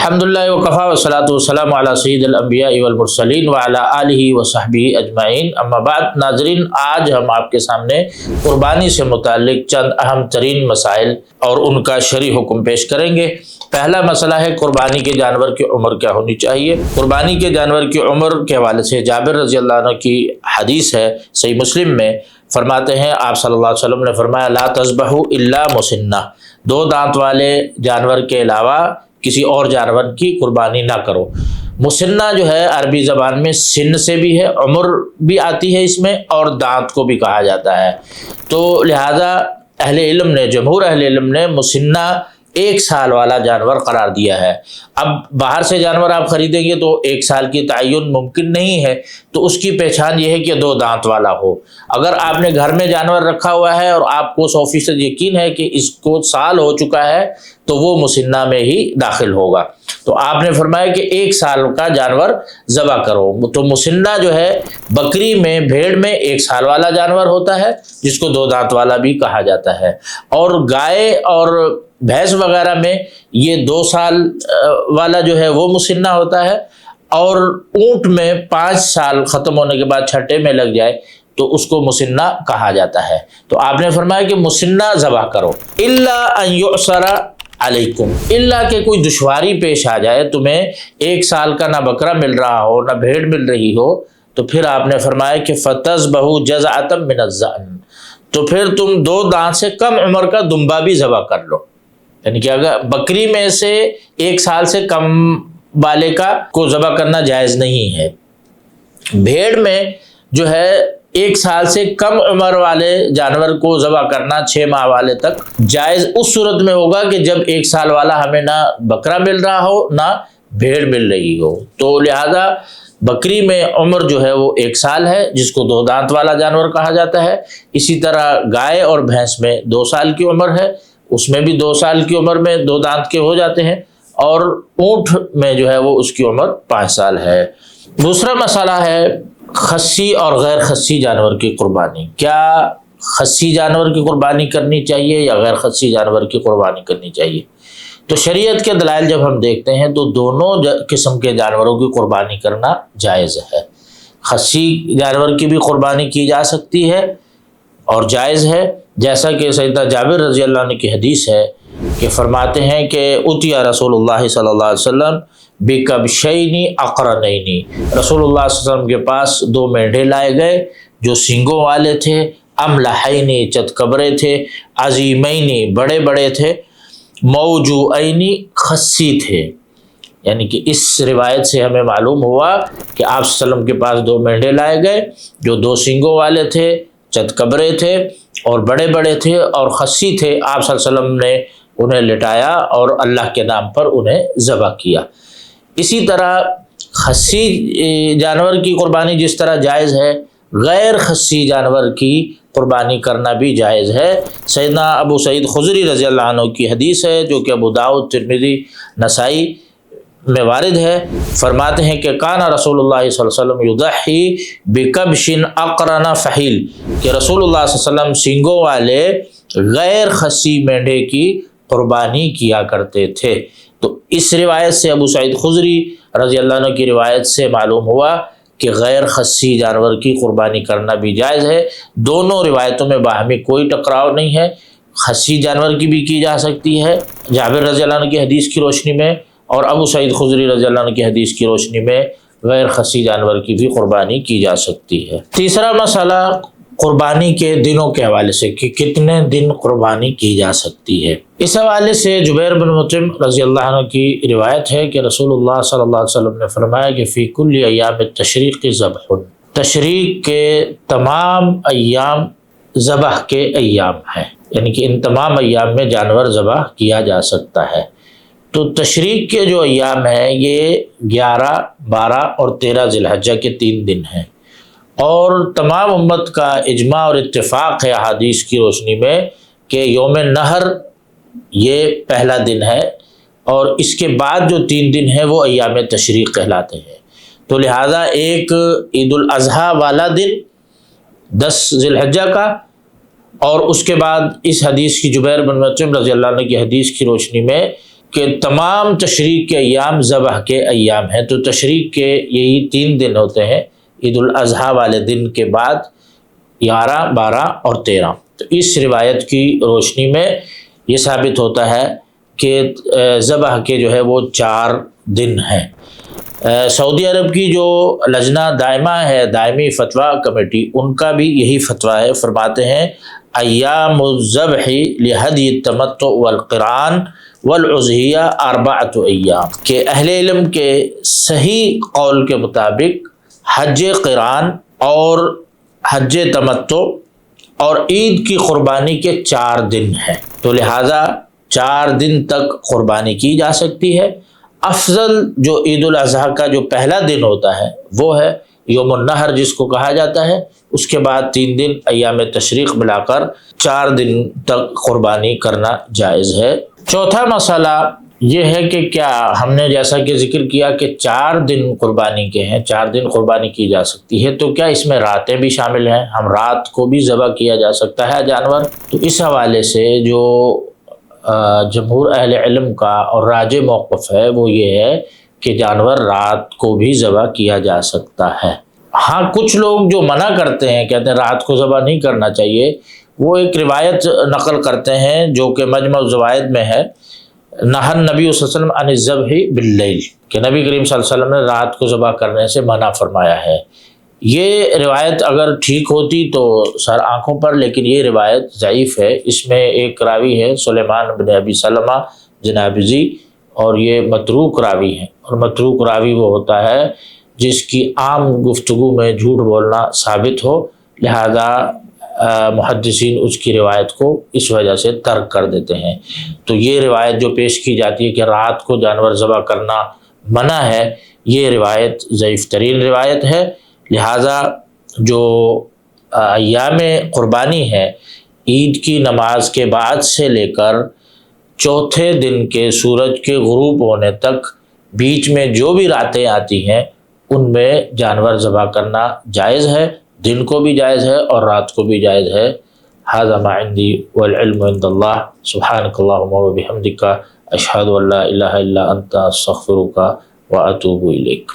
الحمدللہ وکفا والصلاۃ والسلام علی سید الانبیاء والمرسلین وعلی آلہ وصحبہ اجمعین، اما بعد۔ ناظرین، آج ہم آپ کے سامنے قربانی سے متعلق چند اہم ترین مسائل اور ان کا شرعی حکم پیش کریں گے۔ پہلا مسئلہ ہے قربانی کے جانور کی عمر کیا ہونی چاہیے۔ قربانی کے جانور کی عمر کے حوالے سے جابر رضی اللہ عنہ کی حدیث ہے، صحیح مسلم میں فرماتے ہیں، آپ صلی اللہ علیہ وسلم نے فرمایا لا تذبحوا الا مسنہ، دو دانت والے جانور کے علاوہ کسی اور جانور کی قربانی نہ کرو۔ مسنہ جو ہے عربی زبان میں سن سے بھی ہے، عمر بھی آتی ہے اس میں، اور دانت کو بھی کہا جاتا ہے۔ تو لہذا جمہور اہل علم نے مسنہ 1 سال والا جانور قرار دیا ہے۔ اب باہر سے جانور آپ خریدیں گے تو 1 سال کی تعین ممکن نہیں ہے، تو اس کی پہچان یہ ہے کہ 2 دانت والا ہو۔ اگر آپ نے گھر میں جانور رکھا ہوا ہے اور آپ کو 100% یقین ہے کہ اس کو سال ہو چکا ہے تو وہ مسنہ میں ہی داخل ہوگا۔ تو آپ نے فرمایا کہ 1 سال کا جانور ذبح کرو۔ تو مسنہ جو ہے بکری میں، بھیڑ میں 1 سال والا جانور ہوتا ہے، جس کو 2 دانت والا بھی کہا جاتا ہے، اور گائے اور بھینس وغیرہ میں یہ 2 سال والا جو ہے وہ مسنہ ہوتا ہے، اور اونٹ میں 5 سال ختم ہونے کے بعد چھٹے میں لگ جائے تو اس کو مسنہ کہا جاتا ہے۔ تو آپ نے فرمایا کہ مسنہ ذبح کرو، الا ان یعصر علیکم، اللہ کہ کوئی دشواری پیش آ جائے، تمہیں 1 سال کا نہ بکرا مل رہا ہو نہ بھیڑ مل رہی ہو، تو پھر آپ نے فرمایا کہ فتذبحوا جزعۃ من الضأن، تو پھر تم 2 دانت سے کم عمر کا دمبا بھی ذبح کر لو۔ یعنی کہ اگر بکری میں سے 1 سال سے کم والے کو ذبح کرنا جائز نہیں ہے، بھیڑ میں جو ہے 1 سال سے کم عمر والے جانور کو ذبح کرنا 6 ماہ والے تک جائز اس صورت میں ہوگا کہ جب 1 سال والا ہمیں نہ بکرا مل رہا ہو نہ بھیڑ مل رہی ہو۔ تو لہذا بکری میں عمر جو ہے وہ 1 سال ہے، جس کو 2 دانت والا جانور کہا جاتا ہے۔ اسی طرح گائے اور بھینس میں 2 سال کی عمر ہے، اس میں بھی 2 سال کی عمر میں 2 دانت کے ہو جاتے ہیں، اور اونٹ میں جو ہے وہ اس کی عمر 5 سال ہے۔ دوسرا مسئلہ ہے خصی اور غیر خصی جانور کی قربانی۔ کیا خصی جانور کی قربانی کرنی چاہیے یا غیر خصی جانور کی قربانی کرنی چاہیے؟ تو شریعت کے دلائل جب ہم دیکھتے ہیں تو دونوں قسم کے جانوروں کی قربانی کرنا جائز ہے۔ خصی جانور کی بھی قربانی کی جا سکتی ہے اور جائز ہے، جیسا کہ سیدنا جابر رضی اللہ عنہ کی حدیث ہے کہ فرماتے ہیں کہ اتیا رسول اللہ صلی اللہ علیہ وسلم بکبشین اقرنین، رسول اللہ صلی اللہ علیہ وسلم کے پاس 2 مینڈھے لائے گئے جو سینگوں والے تھے، املحین چت قبرے تھے، عظیمین بڑے بڑے تھے، موجوعین خصی تھے۔ یعنی کہ اس روایت سے ہمیں معلوم ہوا کہ آپ صلی اللہ علیہ وسلم کے پاس 2 مینڈھے لائے گئے جو 2 سینگوں والے تھے، چت قبرے تھے اور بڑے بڑے تھے اور خصی تھے۔ آپ صلی اللہ علیہ وسلم نے انہیں لٹایا اور اللہ کے نام پر انہیں ذبح کیا۔ اسی طرح خصی جانور کی قربانی جس طرح جائز ہے، غیر خصی جانور کی قربانی کرنا بھی جائز ہے۔ سیدنا ابو سعید خدری رضی اللہ عنہ کی حدیث ہے جو کہ ابو داؤد، ترمذی، نسائی میں وارد ہے، فرماتے ہیں کہ کان رسول اللہ صلی اللہ علیہ وسلم یضحی بکبش اقرن فحیل، کہ رسول اللہ صلی اللہ علیہ وسلم سینگوں والے غیر خصی مینڈھے کی قربانی کیا کرتے تھے۔ تو اس روایت سے ابو سعید خدری رضی اللہ عنہ کی روایت سے معلوم ہوا کہ غیر خصی جانور کی قربانی کرنا بھی جائز ہے۔ دونوں روایتوں میں باہمی کوئی ٹکراؤ نہیں ہے، خصی جانور کی بھی کی جا سکتی ہے جابر رضی اللہ عنہ کی حدیث کی روشنی میں، اور ابو سعید خدری رضی اللہ عنہ کی حدیث کی روشنی میں غیر خصی جانور کی بھی قربانی کی جا سکتی ہے۔ تیسرا مسئلہ قربانی کے دنوں کے حوالے سے کہ کتنے دن قربانی کی جا سکتی ہے۔ اس حوالے سے جبیر بن مطعم رضی اللہ عنہ کی روایت ہے کہ رسول اللہ صلی اللہ علیہ وسلم نے فرمایا کہ فی کل ایام التشریق ذبح، تشریق کے تمام ایام ذبح کے ایام ہیں، یعنی کہ ان تمام ایام میں جانور ذبح کیا جا سکتا ہے۔ تو تشریق کے جو ایام ہیں یہ 11، 12 اور 13 ذی الحجہ کے 3 دن ہیں، اور تمام امت کا اجماع اور اتفاق ہے احادیث کی روشنی میں کہ یوم نحر یہ پہلا دن ہے، اور اس کے بعد جو 3 دن ہیں وہ ایام تشریق کہلاتے ہیں۔ تو لہٰذا ایک عید الاضحیٰ والا دن 10 ذی الحجہ کا، اور اس کے بعد اس حدیث کی جبیر بن مطعم رضی اللہ عنہ کی حدیث کی روشنی میں کہ تمام تشریق کے ایام ذبح کے ایام ہیں۔ تو تشریق کے یہی 3 دن ہوتے ہیں، عید الاضحیٰ والے دن کے بعد 11، 12 اور 13۔ تو اس روایت کی روشنی میں یہ ثابت ہوتا ہے کہ ذبح کے جو ہے وہ 4 دن ہیں۔ سعودی عرب کی جو لجنہ دائمہ ہے، دائمی فتویٰ کمیٹی، ان کا بھی یہی فتویٰ ہے۔ فرماتے ہیں ایام الذبح لہدی التمتع والقران والاضحیہ 4 ایام، کہ اہل علم کے صحیح قول کے مطابق حج قران اور حج تمتع اور عید کی قربانی کے 4 دن ہیں، تو لہٰذا 4 دن تک قربانی کی جا سکتی ہے۔ افضل جو عید الاضحیٰ کا جو پہلا دن ہوتا ہے وہ ہے یوم النحر جس کو کہا جاتا ہے، اس کے بعد 3 دن ایام تشریق ملا کر 4 دن تک قربانی کرنا جائز ہے۔ چوتھا مسئلہ یہ ہے کہ کیا ہم نے جیسا کہ ذکر کیا کہ 4 دن قربانی کے ہیں، 4 دن قربانی کی جا سکتی ہے، تو کیا اس میں راتیں بھی شامل ہیں؟ ہم رات کو بھی ذبح کیا جا سکتا ہے جانور؟ تو اس حوالے سے جو جمہور اہل علم کا اور راجح موقف ہے وہ یہ ہے کہ جانور رات کو بھی ذبح کیا جا سکتا ہے۔ ہاں کچھ لوگ جو منع کرتے ہیں، کہتے ہیں رات کو ذبح نہیں کرنا چاہیے، وہ ایک روایت نقل کرتے ہیں جو کہ مجمع الزوائد میں ہے، نہى النبی صلی اللہ علیہ وسلم عن الذبح باللیل، کہ نبی کریم صلی اللہ علیہ وسلم نے رات کو ذبح کرنے سے منع فرمایا ہے۔ یہ روایت اگر ٹھیک ہوتی تو سر آنکھوں پر، لیکن یہ روایت ضعیف ہے۔ اس میں ایک راوی ہے سلیمان بن ابی سلمہ جنابزی، اور یہ متروک راوی ہیں، اور متروک راوی وہ ہوتا ہے جس کی عام گفتگو میں جھوٹ بولنا ثابت ہو، لہذا محدثین اس کی روایت کو اس وجہ سے ترک کر دیتے ہیں۔ تو یہ روایت جو پیش کی جاتی ہے کہ رات کو جانور ذبح کرنا منع ہے، یہ روایت ضعیف ترین روایت ہے۔ لہٰذا جو ایام قربانی ہے، عید کی نماز کے بعد سے لے کر چوتھے دن کے سورج کے غروب ہونے تک بیچ میں جو بھی راتیں آتی ہیں ان میں جانور ذبح کرنا جائز ہے، دن کو بھی جائز ہے اور رات کو بھی جائز ہے۔ ھذا ما عندی والعلم عند اللہ، سبحانک اللہم وبحمدک، اشہد ان لا الہ الا انت، استغفرک واتوب الیک۔